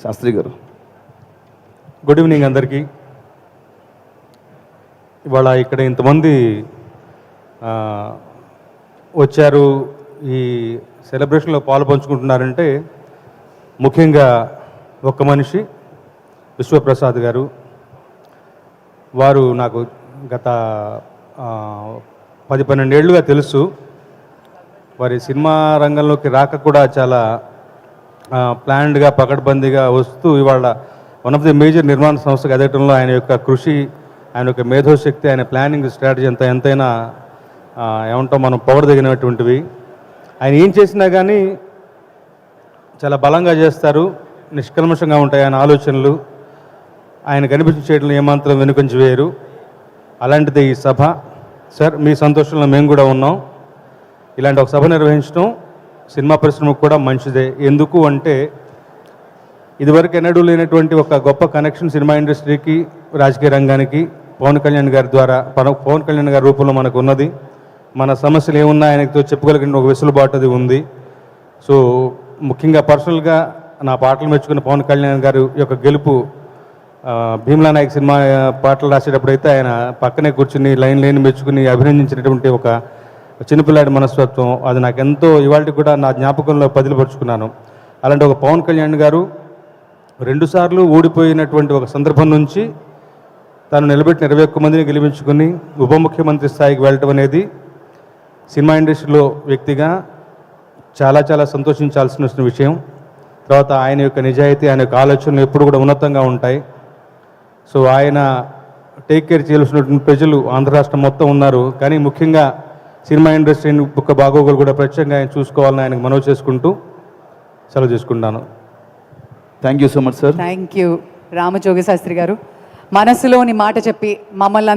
శాస్త్రి గారు. Good evening అందరికీ. ఇవాళ ఇక్కడ ఇంతమంది వచ్చారు, ఈ సెలబ్రేషన్లో పాలు పంచుకుంటున్నారంటే ముఖ్యంగా ఒక్క మనిషి విశ్వప్రసాద్ గారు. వారు నాకు గత 10-12 ఏళ్ళుగా తెలుసు. వారి సినిమా రంగంలోకి రాక కూడా చాలా ప్లాన్డ్గా పకడ్బందీగా వస్తూ ఇవాళ వన్ ఆఫ్ ది మేజర్ నిర్మాణ సంస్థకు ఎదగటంలో ఆయన యొక్క కృషి, ఆయన యొక్క మేధోశక్తి, ఆయన ప్లానింగ్ స్ట్రాటజీ ఎంతైనా ఏమంటాం మనం పొగడదగినటువంటివి. ఆయన ఏం చేసినా కానీ చాలా బలంగా చేస్తారు, నిష్కల్మషంగా ఉంటాయి ఆయన ఆలోచనలు. ఆయన కనిపించేయడంలో ఏమాత్రం వెనుకంచి వేయరు. అలాంటిది ఈ సభ. సార్, మీ సంతోషంలో మేము కూడా ఉన్నాం. ఇలాంటి ఒక సభ నిర్వహించడం సినిమా పరిశ్రమకు కూడా మంచిదే. ఎందుకు అంటే ఇదివరకు ఎన్నడూ లేనటువంటి ఒక గొప్ప కనెక్షన్ సినిమా ఇండస్ట్రీకి, రాజకీయ రంగానికి పవన్ కళ్యాణ్ గారి ద్వారా, పవన్ కళ్యాణ్ గారి రూపంలో మనకు ఉన్నది. మన సమస్యలు ఏమున్నా ఆయనతో చెప్పుకోగలిగిన ఒక వెసులుబాటు అది ఉంది. సో ముఖ్యంగా పర్సనల్గా నా పాటలు మెచ్చుకున్న పవన్ కళ్యాణ్ గారి యొక్క గెలుపు, భీమ్లా నాయక్ సినిమా పాటలు రాసేటప్పుడు అయితే ఆయన పక్కనే కూర్చుని లైన్ మెచ్చుకుని అభినందించినటువంటి ఒక చిన్నపిల్లాడి మనస్తత్వం, అది నాకు ఎంతో ఇవాళ కూడా నా జ్ఞాపకంలో పదిలిపరుచుకున్నాను. అలాంటి ఒక పవన్ కళ్యాణ్ గారు 2 సార్లు ఓడిపోయినటువంటి ఒక సందర్భం నుంచి తాను నిలబెట్టిన 21 మందిని గెలిపించుకుని ఉప ముఖ్యమంత్రి స్థాయికి వెళ్ళటం అనేది సినిమా ఇండస్ట్రీలో వ్యక్తిగా చాలా చాలా సంతోషించాల్సిన విషయం. తర్వాత ఆయన యొక్క నిజాయితీ, ఆయన యొక్క ఆలోచనలు ఎప్పుడు కూడా ఉన్నతంగా ఉంటాయి. సో ఆయన టేక్ కేర్ చేయాల్సినటువంటి ప్రజలు ఆంధ్ర రాష్ట్రం మొత్తం ఉన్నారు. కానీ ముఖ్యంగా సినిమా ఇండస్ట్రీ యొక్క బాగోగులు కూడా ప్రత్యేకంగా ఆయన చూసుకోవాలని ఆయనకు మనవి చేసుకుంటూ సెలవు చేసుకుంటాను. Thank you so much sir. Thank you Ramajogi Sastry గారు. మనసులోని మాట చెప్పి మమ్మల్ని